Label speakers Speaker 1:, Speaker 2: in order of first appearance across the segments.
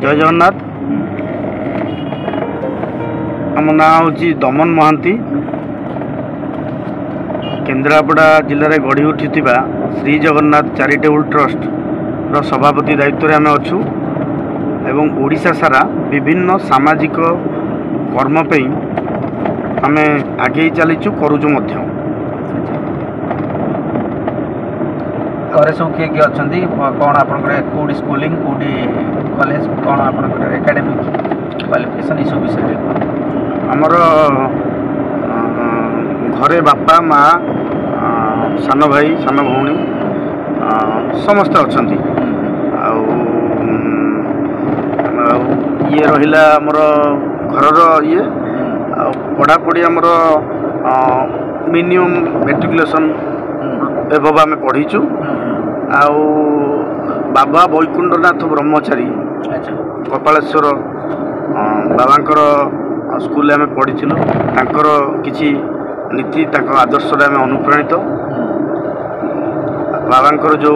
Speaker 1: जय जगन्नाथ। आम ना हूँ दमन महांती। केन्द्रापड़ा जिले में गढ़ी उठी श्री जगन्नाथ चैरिटेबल ट्रस्ट रो सभापति दायित्व आम अच्छू एवं ओडिशा सारा विभिन्न सामाजिक कर्म पे आम आगे चलीचु करूचु मध्य।
Speaker 2: घरे सब किए किए अच्छा कौन आप स्कूलिंग कौटी कॉलेज कौन आप एकेडमिक क्वालिफिकेशन सब विषय
Speaker 1: आमर घरे बापा माँ सान भाई सान भौणी समस्ते अच्छा ये रहा आमर घर ये पढ़ापढ़ी आमर मिनिमम मेट्रिकुलेशन एवं आम पढ़ीचु। आउ बाबा वैकुंठनाथ ब्रह्मचारी कपालेश्वर बाबांकर स्कूल आम पढ़ीचु। तांकर किछि नीति आदर्श आम अनुप्राणित। बाबांकर जो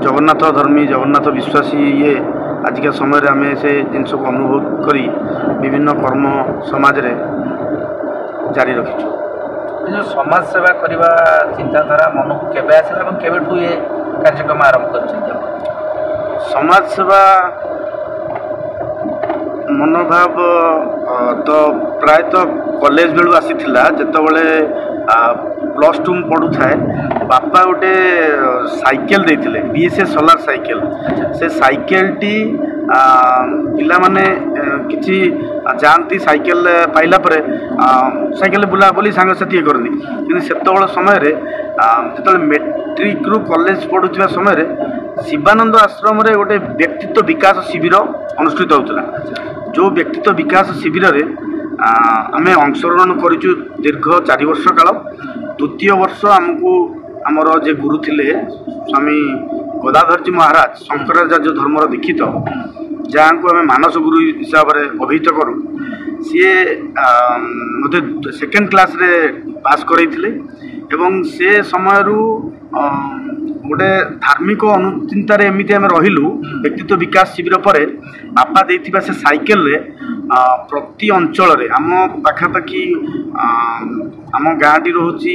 Speaker 1: जगन्नाथ धर्मी जगन्नाथ विश्वासी ये आजिका समय आम से जिनस को अनुभव करी विभिन्न कर्म समाज रे जारी रखीचु।
Speaker 2: जो समाज सेवा करने चिंताधारा मन को केबे आसला केबेठू ये कार्यक्रम आरंभ कर
Speaker 1: समाज सेवा मनोभाव तो प्रायतः कॉलेज बेलू आसी जितेबाला +2 पढ़ू थाए बापा गोटे साइकेल देते BSS सोलार साइकेल। से साइकेल टी पिला माने किछि जानती साइकेल पाइला परे साइकेल बुला बोली सांग साथी करनी कि सेतबेल समय रे जेतबेल मेट्रिक रु कॉलेज पढ़ुवा समय रे शिवानंद आश्रम रे गोटे व्यक्तित्व विकास शिविर अनुष्ठित होता। जो व्यक्तित्व विकास शिविर रे आमे अंशग्रहण करिचु दीर्घ 4 वर्ष काल। द्वितीय वर्ष आमको आमर जे गुरु थिले स्वामी गदाधरजी महाराज शंकराचार्य धर्मर दीक्षित जहाँ को आम मानस गुरु हिसाब से अभिहित करूँ सी मत सेकेंड क्लास रे पास करते एवं से समय गोटे धार्मिक अनुचिंतार एमती आम रहिलु। व्यक्तित्व विकास शिविर पर बापा देथिबा से साइकेल रे प्रति अंचल रे आम पाखापाखि आम गाँ टी रोची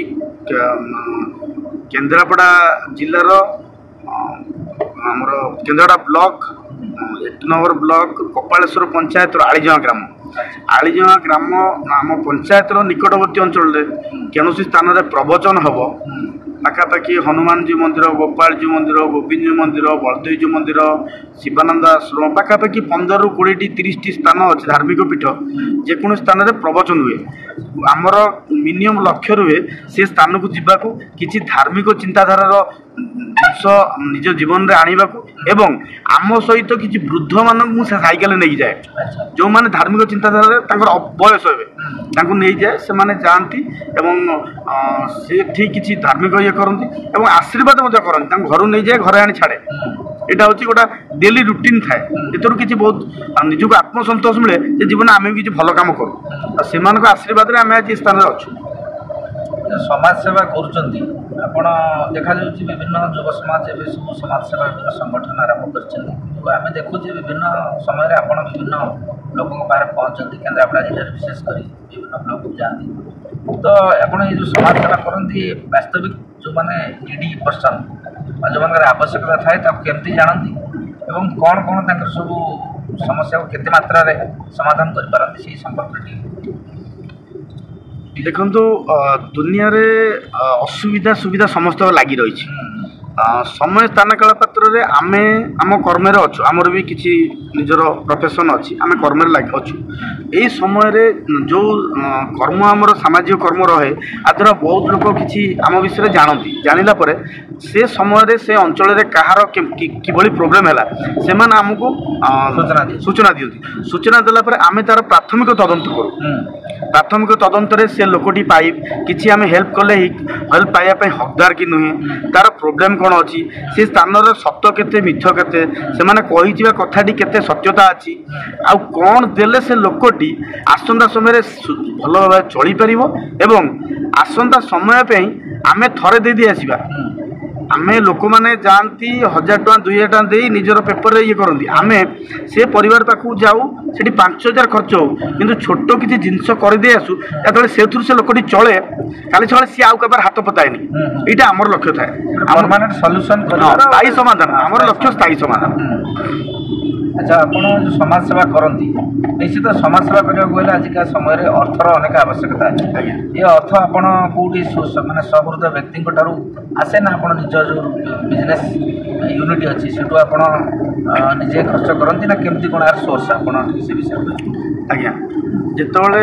Speaker 1: केन्द्रापड़ा जिलार आमर Kendrapara block 1 number block Kapaleswar panchayat आलीजमा ग्राम आम पंचायत निकटवर्ती अंचल कौन स्थान में प्रवचन हम पाखापाखि हनुमान जी मंदिर गोपाल जी मंदिर गोविंद जी मंदिर बलदेव जी मंदिर शिवानंद आश्रम पाखापाखि 15 ରୁ 20 30 स्थान अच्छे धार्मिक पीठ जेको स्थान में प्रवचन हुए आमर मिनिमम लक्ष्य रुए से स्थान को जीवाक किसी धार्मिक चिंताधारार जिस निज जीवन में आने एवं आम सहित किसी वृद्ध मान साइकेल नहीं जाए जो माने धार्मिक चिंताधारा बयस हे नहीं जाए से माने जाती से ठीक किसी धार्मिक ये करती एवं आशीर्वाद करती घर नहीं जाए घर आनी छाड़े। यहाँ हूँ गोटा डेली रुटीन थाए एथर किसी बहुत निजक आत्मसंतोष मिले जे जीवन आम भी किसी भल कम करूँ से आशीर्वाद आम आज स्थान में अच्छु।
Speaker 2: समाज सेवा कर देखा विभिन्न युव समाज एवं सब समाज सेवा विभिन्न संगठन आरंभ कर आम देखु विभिन्न समय आप विभिन्न लोकों पाखे पहुँचती केन्द्रापड़ा जिले में विशेषकर विभिन्न ब्लॉक को जाती तो आप जो समाज सेवा करती वास्तविक जो मैंने नीडी पर्सन जो मान आवश्यकता थाए केमती जानती एवं कौन कौन सब समस्या को केते मात्रा रे समाधान कर पारती से संपर्क
Speaker 1: देखु दुनिया रे असुविधा सुविधा समस्त लगी रही समय स्थान काल पात्र आमे आम कर्म अच्छु आमर भी किसी निजर प्रोफेशन अच्छी आम कर्म लगे अच्छु यही समय रे जो कर्म आमर सामाजिक कर्म रहे आ द्वारा बहुत लोग किसी आम विषय जानती जानिला परे से समय से अंचल रे कहार किभली प्रोब्लेम है से आमको सूचना दियंती सूचना देला परे आमे तार प्राथमिक तदंत करूँ। प्राथमिक तदंतर से लोकटी पाई किसी आम हेल्प कले हेल्प पाइबा हकदार कि नुहे तार प्रोब्लेम कौन अच्छी से स्थान सत्य केते मिथ केते से कथाटी केते सत्यता अच्छी आ कौन देले से लोकटी आसंता समय भल भाव चली पार एवं आसंता समय पे आमे थरे दे दी आसिबा आमे लोक मैंने जाती 1000 टଙ୍କା 2000 टଙ୍କା दे निजर पेपर ये करती आमे से परिवार पाखु जाऊ से 5000 खर्च हो कि छोट किसी जिनस करदे आसू जो से लोकटी चले काली चले सी आउ कबार हाथ पताएनि यहाँ आमर लक्ष्य थाए
Speaker 2: परमानेंट सॉल्यूशन
Speaker 1: स्थायी समाधान आमर लक्ष्य स्थायी समाधान।
Speaker 2: अच्छा आपण जो समाज सेवा करती निश्चित समाज सेवा करने गले आजिका समय अर्थर अनेक आवश्यकता है ये अर्थ आपण कौटी मानने सहृद व्यक्ति आसे ना आप निज जो बिजनेस यूनिट अच्छी से निजे खर्च करती ना केमती कौन यार सोर्स आप से विषय
Speaker 1: आज्ञा जितेबाला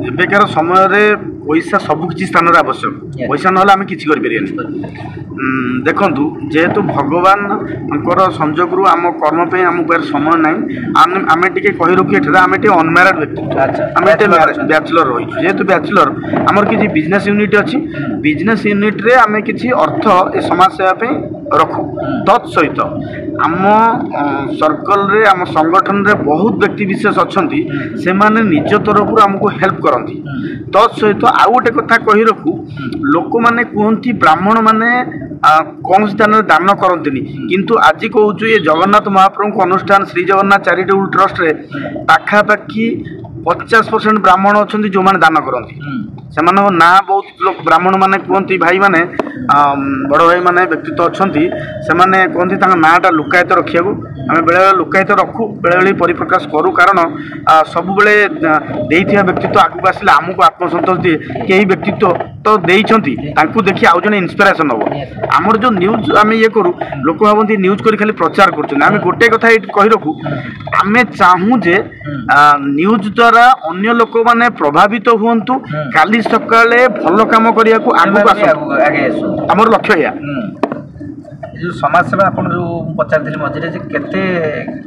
Speaker 1: एबेकार समय पैसा सबकि स्थान आवश्यक पैसा ना आम कि देखु जेहेतु भगवान संजोग आम कर्म पे आम पाखे समय ना आम टे कही रखी आम अनम्यारिड व्यक्ति आम बैचलर रही जेहेतु बैचलर आमर किसी बिजनेस यूनिट अच्छी बिजनेस यूनिट रे आम किसी अर्थ ए समाज सेवा रखु तत्सहित आम सर्कल रे आम संगठन रे बहुत व्यक्ति विशेष अच्छा से माने निज तरफ आमको हेल्प करती तत्सहित आउ गोटे कथा कही रखु लोक मैंने कहती ब्राह्मण मैंने कौन स्थान दान करती किंतु आज कहूँ ये जगन्नाथ महाप्रभु अनुष्ठान श्री जगन्नाथ चैरिटेबल ट्रस्ट रे पाखापाखि 50% ब्राह्मण अच्छा जो मैंने दान करती से ना बहुत लोग ब्राह्मण मैंने कहते भाई मैंने बड़ भाई मैंने व्यक्तित्व अच्छा से मैंने कहते नाटा लुकायत रखा आम बेले लुकायत रखु बेले परिप्रकाश करूँ कारण सब बेले व्यक्तित्व आगू आसले आमको आत्मसंतोष दिए कई व्यक्तित्व तो देती देखिए आउ जन इन्स्पिरेसन हम आमर जो न्यूज आम ये करूँ लोक भावती न्यूज कर खाली प्रचार कर गोटे कथा ये कही रखू आम चाहूँ जे न्यूज द्वारा अन्य लोक मैंने प्रभावित हूँ काली सकाले भल कम करने को आमर लक्ष्य या
Speaker 2: जो समाज सेवा आप जो पचारि मझे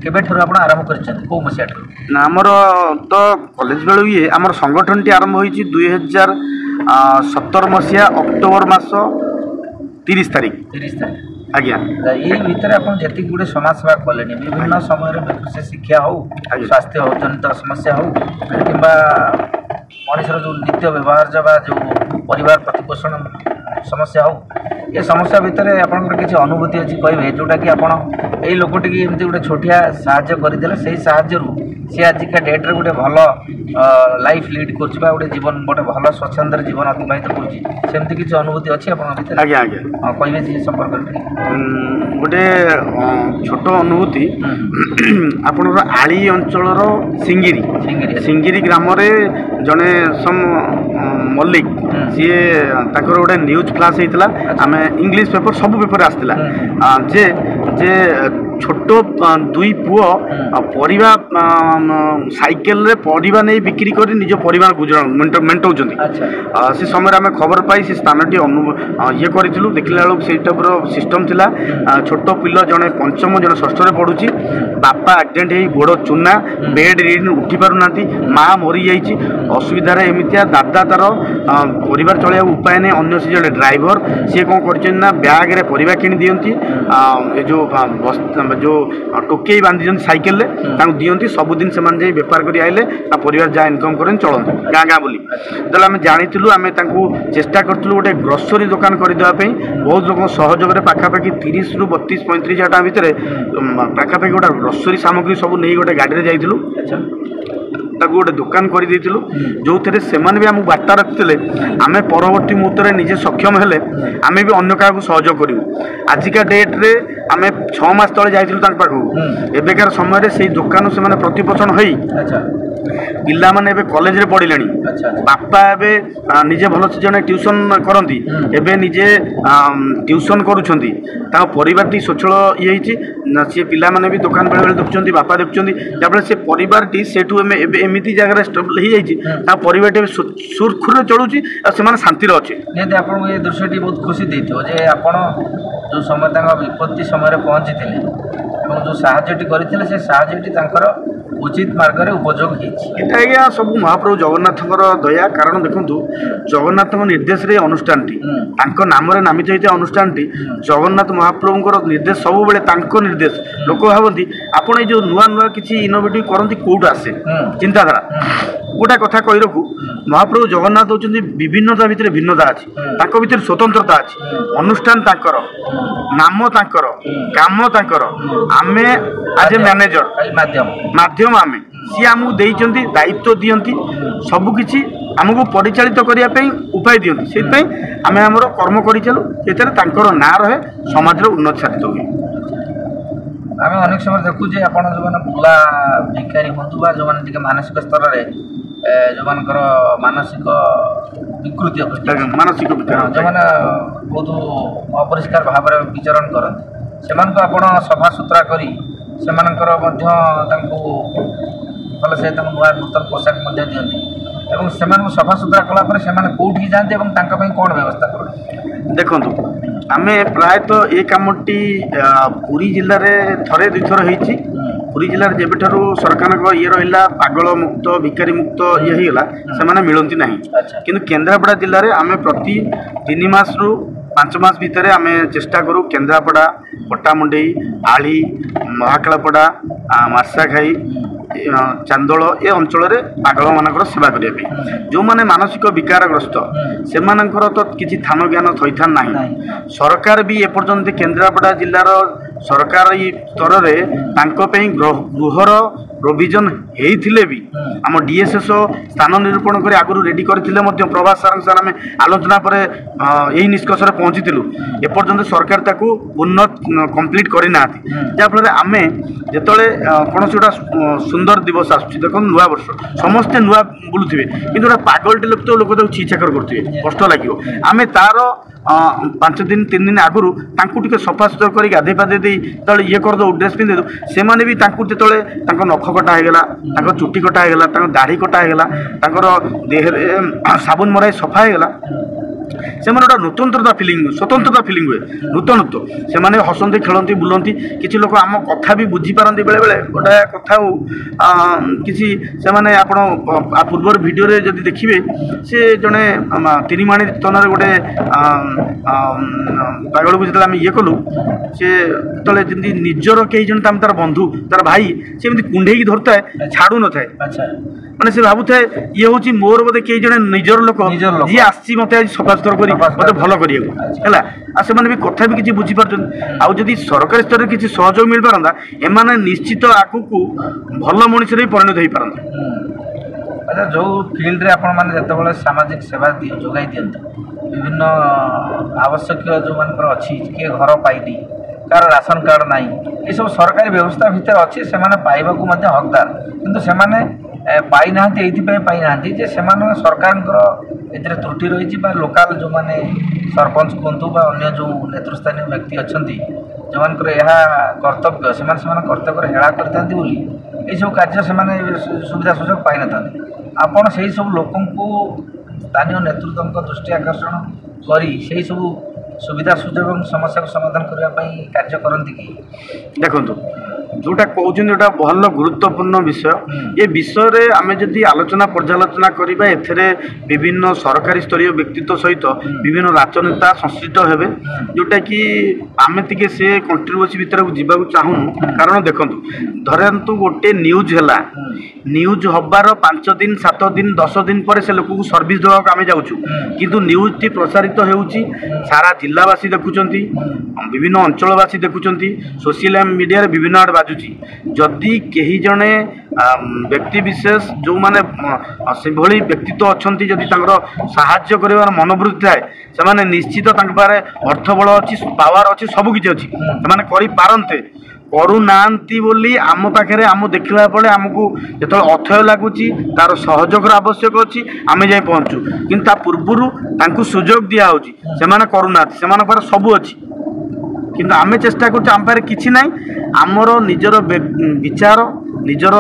Speaker 2: केबे आरंभ कर
Speaker 1: आमर तो कॉलेज बेलू ये आमर संगठन टी आरंभ होई 2017 मसीहा अक्टोबर मास 30 तारिख आज्ञा
Speaker 2: ये भितर आप जी गुड़े समाज सेवा कले विभिन्न समय से शिक्षा हो स्वास्थ्य हो जनित समस्या हो कि मनुष्य जो नित्य व्यवहार जो परिवार प्रतिपोषण समस्या हो ये समस्या भितर आपंकर किसी अनुभूति अच्छी कहे जोटा कि आप यही लोकटी एमती गोटे छोटिया साहाଯ୍य करदे से साहाଯ୍य सी आजिका डेट्रे गोटे भल लाइफ लीड कर गोटे जीवन गोटे भल स्वच्छंद जीवन अतिबाहित करमती किसी अनुभूति अच्छी आप
Speaker 1: आज्ञा आज्ञा
Speaker 2: कहे संपर्क
Speaker 1: गोटे छोट अनुभूति आपणर आली अंचल सिंगिरी सिंगिरी ग्राम जड़े सम मल्लिक सी गोटे न्यूज फ्लाश होता आम इंग्लिश पेपर सब पेपर आसला जे जे छोट दुई पुओ परिवा साइकेल रे परिवा नहीं बिक्री कर निज परिवार गुजरान मेंटाउछन से समय आम खबर पाई से स्थान टी ये करूँ देखला बेलू से टाइप्र सिस्टम थिला छोट पिला जड़े पंचम जड़े षष्ठ पढ़ुची बापा एक्सीडेंट हो गोड़ चूना बेड रीड उठी पार ना माँ मरी जाइए असुविधार एमतिया दादा तार परिवार चलिया उपाय नहीं अन्य से जड़े ड्राइवर सी कौन कर ब्याग रे परिवा किणी दियंती जो टोकई बांधी साइकेल दियंती सबुदिन से बेपार कर आइले परिवार जहाँ इनकम करें चलते गाँ गाँ बोली जो आम जानी आम चेष्टा करूँ गोटे ग्रोसरी दुकान करदेवाई बहुत लोग सहयोग पाखापाखि 30 ରୁ 32 35 हजार भितर पाखापाखि गोटे ग्रोसरी सामग्री सब नहीं गोटे गाड़ी में जाइलु गोटे दुकान कर जो थे से भी आमको बार्ता रखते आम परवर्ती मुहूर्त निजे सक्षम हेले आम भी अन्य क्या सहयोग करूँ आजिका डेट्रे आम 6 मास तले जाइलु पाखक एबेकार समय से दुकान से प्रतिपोषण हो पिला माने कॉलेज रे पढ़िले बापा एबे निजे भल से जने ट्यूशन करती एबे निजे ट्यूशन करुछंती ता परिवार टी सोचल ये सी पिला माने भी दुकान बेले देखुं बापा देखुं जहाँ से परिवार टी सेठू एमती जगह स्टेबल हो जाए परिवार टी सुरखुर चलुची से शांति अच्छे
Speaker 2: निहत आपको ये दृश्यटी बहुत खुशी देते जे आप जो समय विपत्ति समय पहुँची थे जो साहाय्यटी करते से साहाय्यटी उचित मार्ग रे उपयोग ହେଇଛି।
Speaker 1: এটা আজ্ঞা সব মহাপ্রভু জগন্নাথଙ୍କର দয়া কারণ দেখন্তু জগন্নাথଙ୍କ ନିର୍ଦ୍ଦେଶରେ ଅନୁଷ୍ଠାନଟି ତାଙ୍କ ନାମରେ ନାମିତ ହେଇଥିବା ଅନୁଷ୍ଠାନଟି ଜଗନ୍ନାଥ ମହାପ୍ରଭୁଙ୍କର ନିର୍ଦ୍ଦେଶ ସବୁବେଳେ ତାଙ୍କ ନିର୍ଦ୍ଦେଶ ଲୋକ ଭାବନ୍ତି ଆପଣ ଏଇ ଯୋଉ ନୂଆ ନୂଆ କିଛି ଇନୋଭେଟିଭ କରନ୍ତି କୋଉଠୁ ଆସେ ଚିନ୍ତାଧାରା ଗୋଟା କଥା କହି ରଖୁ ମହାପ୍ରଭୁ ଜଗନ୍ନାଥ ହେଉଛନ୍ତି ବିଭିନ୍ନତା ଭିତରେ ଭିନ୍ନତା ଅଛି ତାଙ୍କ ଭିତରେ ସ୍ୱତନ୍ତ୍ରତା ଅଛି ଅନୁଷ୍ଠାନ ତାଙ୍କର ନାମ ତାଙ୍କର କାମ ତାଙ୍କର ଆମେ ଆଜ ଏ ମ୍ୟାନେଜର ମାଧ୍ୟମ ଆମେ ସିଏ ଆମକୁ ଦେଇଛନ୍ତି ଦାୟିତ୍ୱ ଦିଅନ୍ତି ସବୁକିଛି ଆମକୁ ପରିଚାଳିତ କରିବା ପାଇଁ ଉପାୟ ଦିଅନ୍ତି ସେଥିପାଇଁ ଆମେ ଆମର କର୍ମ କରିଚାଲୁ ସେଥିରେ ତାଙ୍କର ନାଁ ରହେ ସମାଜର ଉନ୍ନତି ସାଧିତ ହୁଏ।
Speaker 2: ଆମେ ଅନେକ ସମୟ ଦେଖୁଛେ ଆପଣ ଯେଉଁମାନେ ବୁଲା ଭିକାରୀ ହୁଅନ୍ତୁ ବା ଯେଉଁମାନେ ଟିକେ ମାନସିକ ସ୍ତରରେ ଯେଉଁମାନଙ୍କର ମାନସିକ ବିକୃତି
Speaker 1: ମାନସିକ
Speaker 2: ଯେଉଁମାନେ ବହୁତ ଅପରିଷ୍କାର ଭାବରେ ବିଚରଣ କରନ୍ତି ସେମାନଙ୍କୁ ଆପଣ ସଫାସୁତୁରା କରି ସେମାନଙ୍କର ମଧ୍ୟ ତାଙ୍କୁ ଭଲସେ ତାଙ୍କୁ ନୂଆ ନୂତନ ପୋଷାକ ମଧ୍ୟ ଦିଅନ୍ତି ଏବଂ ସେମାନଙ୍କୁ ସଫାସୁତୁରା କଲା ପରେ ସେମାନେ କେଉଁଠିକି ଯାଆନ୍ତି ଏବଂ ତାଙ୍କ ପାଇଁ କ'ଣ ବ୍ୟବସ୍ଥା କରନ୍ତି?
Speaker 1: ଦେଖନ୍ତୁ ଆମେ ପ୍ରାୟତଃ ଏ କାମଟି ପୁରୀ ଜିଲ୍ଲାରେ ଥରେ ଦୁଇଥର ହେଇଛି ପୁରୀ ଜିଲ୍ଲାରେ ଯେବେଠାରୁ ସରକାରଙ୍କ ଇଏ ରହିଲା ପାଗଳ ମୁକ୍ତ ଭିକାରୀ ମୁକ୍ତ ଇଏ ହେଇଗଲା ସେମାନେ ମିଳନ୍ତି ନାହିଁ କିନ୍ତୁ କେନ୍ଦ୍ରାପଡ଼ା ଜିଲ୍ଲାରେ ଆମେ ପ୍ରତି 3 ମାସରୁ 5 ମାସ ଭିତରେ ଆମେ ଚେଷ୍ଟା କରୁ କେନ୍ଦ୍ରାପଡ଼ା ପଟ୍ଟାମୁଣ୍ଡେଇ ଆଳି ମହାକାଳପଡ଼ା ମାର୍ଶାଘାଇ ଚାନ୍ଦୋଳ ଏ ଅଞ୍ଚଳରେ ପାଗଳମାନଙ୍କର ସେବା କରିବା ପାଇଁ ଯେଉଁମାନେ ମାନସିକ ବିକାରଗ୍ରସ୍ତ ସେମାନଙ୍କର ତ କିଛି ଥାନ ଜ୍ଞାନ ଥଇଥାନ ନାହିଁ ସରକାର ବି ଏପର୍ଯ୍ୟନ୍ତ କେନ୍ଦ୍ରାପଡ଼ା ଜିଲ୍ଲାର ସରକାରୀ ସ୍ତରରେ ତାଙ୍କ ପାଇଁ ଗୃହର ପ୍ରୋଭିଜନ୍ ହେଇଥିଲେ ବି ଆମ DSS ସ୍ଥାନ ନିରୂପଣ କରି ଆଗରୁ ରେଡ଼ି କରିଥିଲେ ମଧ୍ୟ ପ୍ରଭାସ ସାରଙ୍କ ସାର୍ ଆମେ ଆଲୋଚନା ପରେ ଏହି ନିଷ୍କର୍ଷରେ ପହଞ୍ଚିଥିଲୁ ଏପର୍ଯ୍ୟନ୍ତ ସରକାର ତାକୁ ଉନ୍ନତ କମ୍ପ୍ଲିଟ୍ କରିନାହାନ୍ତି ଯାହାଫଳରେ ଆମେ ଯେତେବେଳେ କୌଣସି ଗୋଟେ ସୁନ୍ଦର ଦିବସ ଆସୁଛି ଦେଖନ୍ତୁ ନୂଆ ବର୍ଷ ସମସ୍ତେ ନୂଆ ବୁଲୁଥିବେ କିନ୍ତୁ ଗୋଟେ ପାଗଳଟେ ଲୋକ ତାକୁ ଛିଚାକର କରୁଥିବେ କଷ୍ଟ ଲାଗିବ ଆମେ ତାର 5 ଦିନ 3 ଦିନ ଆଗରୁ ତାଙ୍କୁ ଟିକେ ସଫାସୁତୁରା କରି ଗାଧେଇ ପାଧେଇ ଦେଇ ଯେତେବେଳେ ଇଏ କରିଦେଉ ଡ୍ରେସ୍ ପିନ୍ଧି ଦେଉ ସେମାନେ ବି ତାଙ୍କୁ ଯେତେବେଳେ ତାଙ୍କ ନଖ କଟା ହେଇଗଲା ତାଙ୍କ ଚୁଟି କଟା ହେଇଗଲା ତାଙ୍କ ଦାଢ଼ି କଟା ହେଇଗଲା ତାଙ୍କର ଦେହରେ ସାବୁନ ମରାଇ ସଫା ହେଇଗଲା ସେମାନେ ଗୋଟେ ନୂତନତା ଫିଲିଂ ସ୍ୱତନ୍ତ୍ରତା ଫିଲିଂ ହୁଏ ନୂତନତ୍ୱ ସେମାନେ ହସନ୍ତି ଖେଳନ୍ତି ବୁଲନ୍ତି କିଛି ଲୋକ ଆମ କଥା ବି ବୁଝିପାରନ୍ତି ବେଳେବେଳେ ଗୋଟେ କଥା କିଛି ସେମାନେ ଆପଣ ପୂର୍ବର ଭିଡ଼ିଓରେ ଯଦି ଦେଖିବେ ସେ ଜଣେ ତିନିମାଣି ସ୍ଥାନରେ ଗୋଟେ ପାଗଳକୁ ଯେତେବେଳେ ଆମେ ଇଏ କଲୁ ସେ ଯେତେବେଳେ ଯେମିତି ନିଜର କେହି ଜଣେ ତାର ବନ୍ଧୁ ତାର ଭାଇ ସେ ଏମିତି କୁଣ୍ଢେଇକି ଧରୁଥାଏ ଛାଡ଼ୁ ନଥାଏ ମାନେ ସେ ଭାବୁଥାଏ ଇଏ ହେଉଛି ମୋର ବୋଧେ କେହି ଜଣେ ନିଜର ଲୋକ ଯିଏ ଆସିଛି ମୋତେ ଆଜି ସଫାସୁତୁରା କରି ମୋତେ ଭଲ କରିବାକୁ ହେଲା ଆଉ ସେମାନେ ବି କଥା ବି କିଛି ବୁଝିପାରୁଛନ୍ତି ଆଉ ଯଦି ସରକାରୀ ସ୍ତରରେ କିଛି ସହଯୋଗ ମିଳିପାରନ୍ତା ଏମାନେ ନିଶ୍ଚିତ ଆଗକୁ ଭଲ ମଣିଷରେ ବି ପରିଣତ ହେଇପାରନ୍ତେ।
Speaker 2: ଆଚ୍ଛା ଯେଉଁ ଫିଲ୍ଡରେ ଆପଣମାନେ ଯେତେବେଳେ ସାମାଜିକ ସେବା ଯୋଗାଇ ଦିଅନ୍ତି ବିଭିନ୍ନ ଆବଶ୍ୟକୀୟ ଯେଉଁମାନଙ୍କର ଅଛି କିଏ ଘର ପାଇନି କାହାର ରାସନ କାର୍ଡ଼ ନାହିଁ ଏସବୁ ସରକାରୀ ବ୍ୟବସ୍ଥା ଭିତରେ ଅଛି ସେମାନେ ପାଇବାକୁ ମଧ୍ୟ ହକଦାର କିନ୍ତୁ ସେମାନେ ପାଇନାହାନ୍ତି ଏଇଥିପାଇଁ ପାଇନାହାନ୍ତି ଯେ ସେମାନେ ସରକାରଙ୍କର ଏଥିରେ ତ୍ରୁଟି ରହିଛି ବା ଲୋକାଲ ଯେଉଁମାନେ ସରପଞ୍ଚ କୁହନ୍ତୁ ବା ଅନ୍ୟ ଯେଉଁ ନେତୃସ୍ଥାନୀୟ ବ୍ୟକ୍ତି ଅଛନ୍ତି ଯେଉଁମାନଙ୍କର ଏହା କର୍ତ୍ତବ୍ୟ ସେମାନେ କର୍ତ୍ତବ୍ୟରେ ହେଳା କରିଥାନ୍ତି ବୋଲି ଏଇସବୁ କାର୍ଯ୍ୟ ସେମାନେ ସୁବିଧା ସୁଯୋଗ ପାଇନଥାନ୍ତି ଆପଣ ସେହି ସବୁ ଲୋକଙ୍କୁ ସ୍ଥାନୀୟ ନେତୃତ୍ୱଙ୍କ ଦୃଷ୍ଟି ଆକର୍ଷଣ କରି ସେହି ସବୁ ସୁବିଧା ସୁଯୋଗ ଏବଂ ସମସ୍ୟାକୁ ସମାଧାନ କରିବା ପାଇଁ କାର୍ଯ୍ୟ କରନ୍ତି କି?
Speaker 1: ଦେଖନ୍ତୁ जोटा कहते जोटा भल गुरुत्वपूर्ण विषय ये विषय आम जदि आलोचना पर्यालोचना करवा एथेरे विभिन्न सरकारी स्तरीय व्यक्तित्व सहित विभिन्न राजनेता संश्लिष्ट हेबे जोटा कि आम टिके से कंट्रोवर्सी भितर जावाक चाहूँ कारण देखु धरतु गोटे न्यूज है न्यूज हबार 5 दिन 7 दिन 10 दिन पर से लोक सर्विस देवाक आम जाऊँ किंतु न्यूज टी प्रसारित होउची सारा जिलावासी देखुं विभिन्न अंचलवासी देखुं सोशल मीडिया रे विभिन्न आड़ बाजुची जदि कहीं जड़े व्यक्ति विशेष जो माने से भली व्यक्तित्व अच्छा जदि साहाय्य कर मनोवृत्ति थाए से निश्चित पारे अर्थबल अच्छी पावर अच्छी सबकि अच्छी से पारते करूना बोली आम पाखे आम देखला बेले आमको जो अथय लगुच तार सहयोग आवश्यक अच्छी आम जाए पहुँचू कि पूर्वर सुजोग दिहूँ से करूना से सबू अच्छी किंतु आम चेष्टा कर किसी ना आमर निजर विचार निजर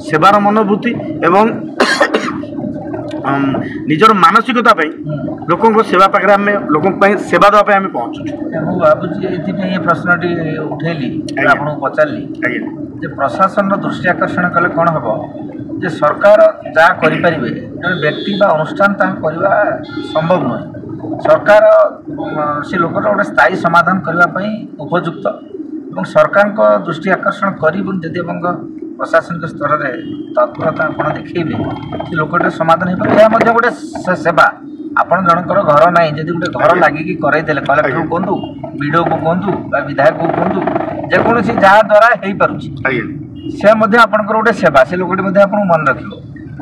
Speaker 1: सेवार मनोवृत्ति एवं निजर मानसिकता लोकों सेवा पाखे आम लोकों सेवा देवाई आम पहुँचु।
Speaker 2: भाई प्रश्न उठेली आपको पचारि ଯେ ପ୍ରଶାସନର ଦୃଷ୍ଟି ଆକର୍ଷଣ କଲେ କ'ଣ ହେବ ଯେ ସରକାର ଯାହା କରିପାରିବେ ଜଣେ ବ୍ୟକ୍ତି ବା ଅନୁଷ୍ଠାନ ତାହା କରିବା ସମ୍ଭବ ନୁହେଁ। ସରକାର ସେ ଲୋକର ଗୋଟେ ସ୍ଥାୟୀ ସମାଧାନ କରିବା ପାଇଁ ଉପଯୁକ୍ତ ଏବଂ ସରକାରଙ୍କ ଦୃଷ୍ଟି ଆକର୍ଷଣ କରି ଏବଂ ଯଦି ଆପଣଙ୍କ ପ୍ରଶାସନିକ ସ୍ତରରେ ତତ୍ପରତା ଆପଣ ଦେଖେଇବେ ସେ ଲୋକଟିର ସମାଧାନ ହେଇପାରିବ। ଏହା ମଧ୍ୟ ଗୋଟେ ସେବା। ଆପଣ ଜଣଙ୍କର ଘର ନାହିଁ ଯଦି ଗୋଟେ ଘର ଲାଗିକି କରାଇଦେଲେ କଲେକ୍ଟରକୁ କୁହନ୍ତୁ ବିଡ଼ିଓକୁ କୁହନ୍ତୁ ବା ବିଧାୟକକୁ କୁହନ୍ତୁ ଯେକୌଣସି ଯାହା ଦ୍ୱାରା ହେଇପାରୁଛି ସେ ମଧ୍ୟ ଆପଣଙ୍କର ଗୋଟେ ସେବା ସେ ଲୋକଟି ମଧ୍ୟ ଆପଣଙ୍କୁ ମନେ ରଖିବ।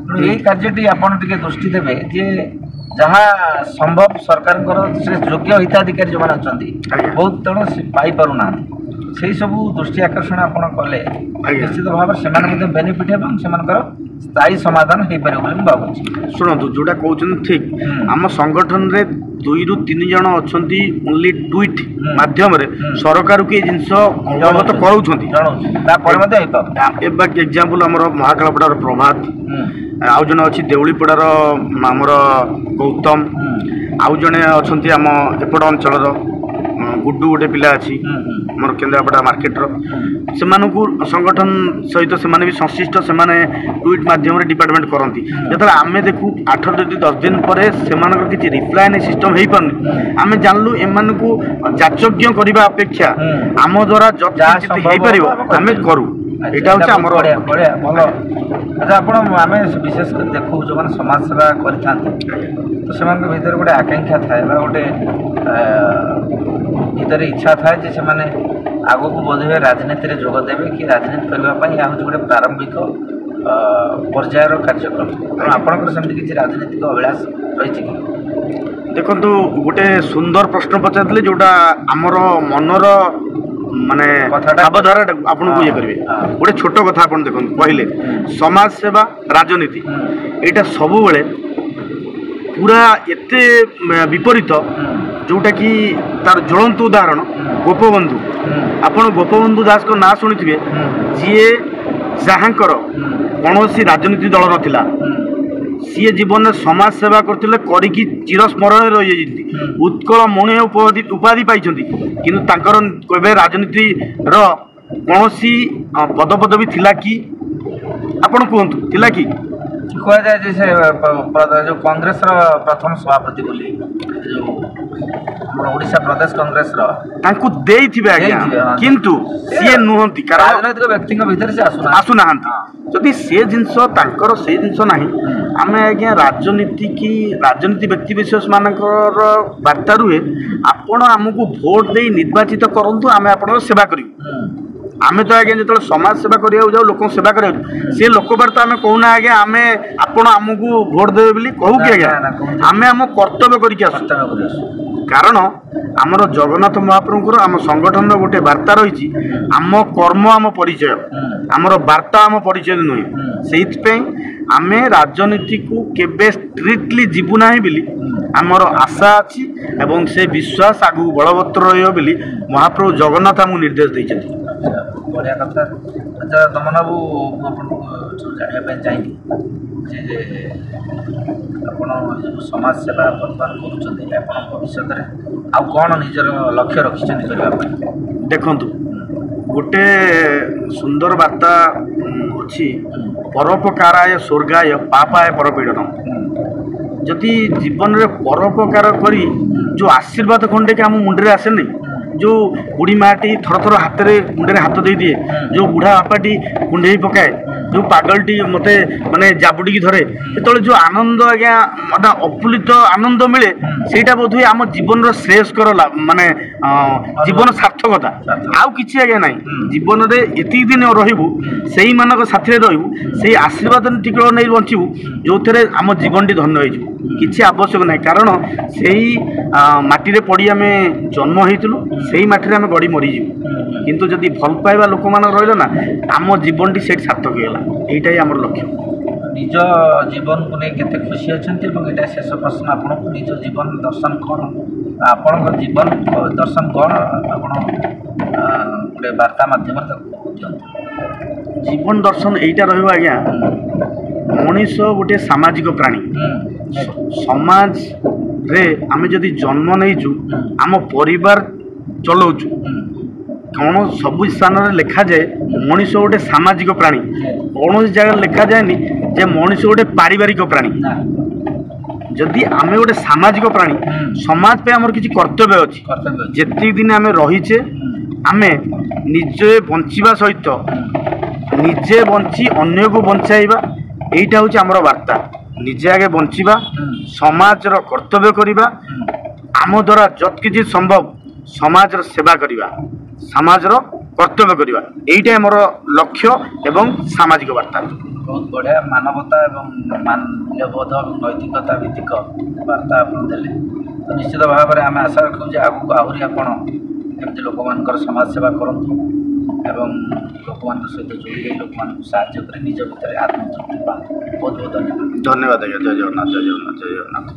Speaker 2: ତେଣୁ ଏଇ କାର୍ଯ୍ୟଟି ଆପଣ ଟିକେ ଦୃଷ୍ଟି ଦେବେ ଯେ ଯାହା ସମ୍ଭବ ସରକାରଙ୍କର ସେ ଯୋଗ୍ୟ ହିତାଧିକାରୀ ଯେଉଁମାନେ ଅଛନ୍ତି ବହୁତ ତେଣୁ ପାଇପାରୁନାହାନ୍ତି ସେଇ ସବୁ ଦୃଷ୍ଟି ଆକର୍ଷଣ ଆପଣ କଲେ ନିଶ୍ଚିତ ଭାବରେ ସେମାନେ ମଧ୍ୟ ବେନିଫିଟ୍ ଏବଂ ସେମାନଙ୍କର ସ୍ଥାୟୀ ସମାଧାନ ହେଇପାରିବ ବୋଲି ମୁଁ ଭାବୁଛି।
Speaker 1: ଶୁଣନ୍ତୁ ଯେଉଁଟା କହୁଛନ୍ତି ଠିକ୍ ଆମ ସଂଗଠନରେ 2 ରୁ 3 ଜଣ ଅଛନ୍ତି ଓନ୍ଲି ଟୁଇଟ୍ ମାଧ୍ୟମରେ ସରକାରକୁ ଏ ଜିନିଷ ଅବଗତ କରାଉଛନ୍ତି
Speaker 2: ତାପରେ ମଧ୍ୟ ହେଇପାରୁନି।
Speaker 1: ଏବେ ଏକ୍ଜାମ୍ପଲ୍ ଆମର ମହାକାଳପଡ଼ାର ପ୍ରଭାତ ଆଉ ଜଣେ ଅଛି ଦେଉଳିପଡ଼ାର ଆମର ଗୌତମ ଆଉ ଜଣେ ଅଛନ୍ତି ଆମ ଏପଟ ଅଞ୍ଚଳର ଗୁଡୁ ଗୋଟେ ପିଲା ଅଛି ଆମର କେନ୍ଦ୍ରାପଡ଼ା ମାର୍କେଟର ସେମାନଙ୍କୁ ସଂଗଠନ ସହିତ ସେମାନେ ବି ସଂଶ୍ଳିଷ୍ଟ ସେମାନେ ଟୁଇଟ୍ ମାଧ୍ୟମରେ ଡିପାର୍ଟମେଣ୍ଟ କରନ୍ତି। ଯେତେବେଳେ ଆମେ ଦେଖୁ 8 ରୁ 10 ଦିନ ପରେ ସେମାନଙ୍କର କିଛି ରିପ୍ଲାଏ ନେଇ ସିଷ୍ଟମ୍ ହେଇପାରୁନି ଆମେ ଜାଣିଲୁ ଏମାନଙ୍କୁ ଯାଚଜ୍ଞ କରିବା ଅପେକ୍ଷା ଆମ ଦ୍ୱାରା ଯାହା ହେଇପାରିବ ଆମେ କରୁ। ଏଇଟା ହେଉଛି ଆମର
Speaker 2: ବଢ଼ିଆ ଭଲ। ଆଚ୍ଛା ଆପଣ ଆମେ ବିଶେଷ କରି ଦେଖୁ ଯେଉଁମାନେ ସମାଜ ସେବା କରିଥାନ୍ତି ତ ସେମାନଙ୍କ ଭିତରେ ଗୋଟେ ଆକାଂକ୍ଷା ଥାଏ ବା ଗୋଟେ ଭିତରେ ଇଚ୍ଛା ଥାଏ ଯେ ସେମାନେ ଆଗକୁ ବୋଧହୁଏ ରାଜନୀତିରେ ଯୋଗ ଦେବେ କି ରାଜନୀତି କରିବା ପାଇଁ ଏହା ହେଉଛି ଗୋଟେ ପ୍ରାରମ୍ଭିକ ପର୍ଯ୍ୟାୟର କାର୍ଯ୍ୟକ୍ରମ। ତେଣୁ ଆପଣଙ୍କର ସେମିତି କିଛି ରାଜନୈତିକ ଅଭିଳାଷ ରହିଛି କି?
Speaker 1: ଦେଖନ୍ତୁ ଗୋଟେ ସୁନ୍ଦର ପ୍ରଶ୍ନ ପଚାରିଥିଲେ ଯେଉଁଟା ଆମର ମନର ମାନେ ଭାବଧାରା ଆପଣଙ୍କୁ ଇଏ କରିବେ। ଗୋଟେ ଛୋଟ କଥା ଆପଣ ଦେଖନ୍ତୁ କହିଲେ ସମାଜ ସେବା ରାଜନୀତି ଏଇଟା ସବୁବେଳେ ପୁରା ଏତେ ବିପରୀତ ଯେଉଁଟାକି ତାର ଜ୍ୱଳନ୍ତ ଉଦାହରଣ ଗୋପବନ୍ଧୁ। ଆପଣ ଗୋପବନ୍ଧୁ ଦାସଙ୍କ ନାଁ ଶୁଣିଥିବେ ଯିଏ ଯାହାଙ୍କର କୌଣସି ରାଜନୀତି ଦଳ ନଥିଲା ସିଏ ଜୀବନରେ ସମାଜ ସେବା କରିଥିଲେ କରିକି ଚିରସ୍ମରଣୀୟ ରହିଯାଇଛନ୍ତି ଉତ୍କଳ ମଣି ଉପାଧି ପାଇଛନ୍ତି କିନ୍ତୁ ତାଙ୍କର କେବେ ରାଜନୀତିର କୌଣସି ପଦପଦବୀ ଥିଲା କି ଆପଣ କୁହନ୍ତୁ ଥିଲା କି?
Speaker 2: କୁହାଯାଏ ଯେ ସେ ଯେଉଁ କଂଗ୍ରେସର ପ୍ରଥମ ସଭାପତି ବୋଲି ଯେଉଁ ଆମର ଓଡ଼ିଶା ପ୍ରଦେଶ କଂଗ୍ରେସର
Speaker 1: ତାଙ୍କୁ ଦେଇଥିବେ ଆଜ୍ଞା କିନ୍ତୁ ସିଏ ନୁହନ୍ତି କାରଣ
Speaker 2: ରାଜନୈତିକ ବ୍ୟକ୍ତିଙ୍କ ଭିତରେ ସେ
Speaker 1: ଆସୁନାହାନ୍ତି। ଯଦି ସେ ଜିନିଷ ତାଙ୍କର ସେଇ ଜିନିଷ ନାହିଁ ଆମେ ଆଜ୍ଞା ରାଜନୀତି ବ୍ୟକ୍ତି ବିଶେଷ ମାନଙ୍କର ବାର୍ତ୍ତା ରୁହେ ଆପଣ ଆମକୁ ଭୋଟ ଦେଇ ନିର୍ବାଚିତ କରନ୍ତୁ ଆମେ ଆପଣଙ୍କର ସେବା କରିବୁ। ଆମେ ତ ଆଜ୍ଞା ଯେତେବେଳେ ସମାଜ ସେବା କରିବାକୁ ଯାଉ ଲୋକଙ୍କ ସେବା କରିବାକୁ ସେ ଲୋକବାର ତ ଆମେ କହୁନା ଆଜ୍ଞା ଆମେ ଆପଣ ଆମକୁ ଭୋଟ ଦେବେ ବୋଲି କହୁ କି ଆଜ୍ଞା ଆମେ ଆମ କର୍ତ୍ତବ୍ୟ କରିକି ଆସୁ। କାରଣ ଆମର ଜଗନ୍ନାଥ ମହାପ୍ରଭୁଙ୍କର ଆମ ସଂଗଠନର ଗୋଟେ ବାର୍ତ୍ତା ରହିଛି ଆମ କର୍ମ ଆମ ପରିଚୟ ଆମର ବାର୍ତ୍ତା ଆମ ପରିଚୟ ନୁହେଁ। ସେଇଥିପାଇଁ ଆମେ ରାଜନୀତିକୁ କେବେ ଷ୍ଟ୍ରିକ୍ଟଲି ଯିବୁ ନାହିଁ ବୋଲି ଆମର ଆଶା ଅଛି ଏବଂ ସେ ବିଶ୍ୱାସ ଆଗକୁ ବଳବତ୍ତର ରହିବ ବୋଲି ମହାପ୍ରଭୁ ଜଗନ୍ନାଥ ଆମକୁ ନିର୍ଦ୍ଦେଶ ଦେଇଛନ୍ତି।
Speaker 2: ବଢ଼ିଆ କଥା। ଆଚ୍ଛା ଦମନ ବାବୁ ମୁଁ ଆପଣଙ୍କୁ ଜାଣିବା ପାଇଁ ଚାହିଁବି ଯେ ଆପଣ ଯେଉଁ ସମାଜ ସେବା ବର୍ତ୍ତମାନ କରୁଛନ୍ତି ଆପଣ ଭବିଷ୍ୟତରେ ଆଉ କ'ଣ ନିଜର ଲକ୍ଷ୍ୟ ରଖିଛନ୍ତି କରିବା ପାଇଁ?
Speaker 1: ଦେଖନ୍ତୁ ଗୋଟେ ସୁନ୍ଦର ବାର୍ତ୍ତା ଅଛି ପରୋପକାରାୟ ସ୍ୱର୍ଗାୟ ପାପାୟ ପରପୀଡ଼ନ। ଯଦି ଜୀବନରେ ପରୋପକାର କରି ଯେଉଁ ଆଶୀର୍ବାଦ ଖଣ୍ଡେକି ଆମ ମୁଣ୍ଡରେ ଆସେନି ଯେଉଁ ବୁଢ଼ୀ ମାଆଟି ଥର ହାତରେ ମୁଣ୍ଡରେ ହାତ ଦେଇଦିଏ ଯେଉଁ ବୁଢ଼ା ବାପାଟି କୁଣ୍ଢେଇ ପକାଏ ଯେଉଁ ପାଗଳଟି ମୋତେ ମାନେ ଜାବୁଡ଼ିକି ଧରେ ସେତେବେଳେ ଯେଉଁ ଆନନ୍ଦ ଆଜ୍ଞା ମାନେ ଅପୁଲିତ ଆନନ୍ଦ ମିଳେ ସେଇଟା ବୋଧହୁଏ ଆମ ଜୀବନର ଶ୍ରେୟସ୍କର ମାନେ ଜୀବନ ସାର୍ଥକତା ଆଉ କିଛି ଆଜ୍ଞା ନାହିଁ। ଜୀବନରେ ଏତିକି ଦିନ ରହିବୁ ସେଇମାନଙ୍କ ସାଥିରେ ରହିବୁ ସେଇ ଆଶୀର୍ବାଦ ଟିକେ ନେଇ ବଞ୍ଚିବୁ ଯେଉଁଥିରେ ଆମ ଜୀବନଟି ଧନ୍ୟ ହେଇଯିବ କିଛି ଆବଶ୍ୟକ ନାହିଁ। କାରଣ ସେଇ ମାଟିରେ ପଡ଼ି ଆମେ ଜନ୍ମ ହେଇଥିଲୁ ସେଇ ମାଟିରେ ଆମେ ଗଡ଼ି ମରିଯିବୁ କିନ୍ତୁ ଯଦି ଭଲ ପାଇବା ଲୋକମାନଙ୍କ ରହିଲ ନା ଆମ ଜୀବନଟି ସେଇଠି ସାର୍ଥକ ହେଇଗଲା। ଏଇଟା ହିଁ ଆମର ଲକ୍ଷ୍ୟ।
Speaker 2: ନିଜ ଜୀବନକୁ ନେଇ କେତେ ଖୁସି ଅଛନ୍ତି ଏବଂ ଏଇଟା ଶେଷ ପ୍ରଶ୍ନ ଆପଣଙ୍କୁ ନିଜ ଜୀବନ ଦର୍ଶନ କ'ଣ ଆପଣଙ୍କ ଜୀବନ ଦର୍ଶନ କ'ଣ ଆପଣ ଗୋଟେ ବାର୍ତ୍ତା ମାଧ୍ୟମରେ ତାକୁ ଦିଅନ୍ତୁ।
Speaker 1: ଜୀବନ ଦର୍ଶନ ଏଇଟା ରହିବ ଆଜ୍ଞା ମଣିଷ ଗୋଟିଏ ସାମାଜିକ ପ୍ରାଣୀ। ସମାଜରେ ଆମେ ଯଦି ଜନ୍ମ ନେଇଛୁ ଆମ ପରିବାର ଚଲଉଛୁ कौन सब स्थान लिखा जाए मनीष गोटे सामाजिक प्राणी कौन जगह लिखा जाए जे मनीष गोटे पारिवारिक प्राणी
Speaker 2: ना
Speaker 1: जदि आम गोटे सामाजिक प्राणी समाज पे आमर किसी कर्तव्य अच्छी
Speaker 2: कर्तव्य अछि।
Speaker 1: जेति दिन आम रहीचे आम निजे बंचिबा सहित निजे बंची अन्य को बंचाइबा एटा हूँ आमर वार्ता निजे आगे बंचिबा समाज रो कर्तव्य करिबा आम द्वारा जत किछि संभव समाज रो सेवा करिबा समाज रो कर्तव्य करिबा एइटा मोर लक्ष्य एवं सामाजिक वार्ता।
Speaker 2: बहुत बढ़िया मानवता एवं मूल्यबोध नैतिकता भित्तिक वार्ता आप देले तो निश्चित भाव में आम आशा रखु आगू आहरी आपण एमती लोक मानकर समाज सेवा करंतु एवं लोक मान सहित जोड़ी लोक मान साहाय्य कर निज भितर आत्मतृप्ति पाए। बहुत बहुत धन्यवाद।
Speaker 1: धन्यवाद आज्ञा। जय जगन्नाथ जय जगन्नाथ जय जगन्नाथ।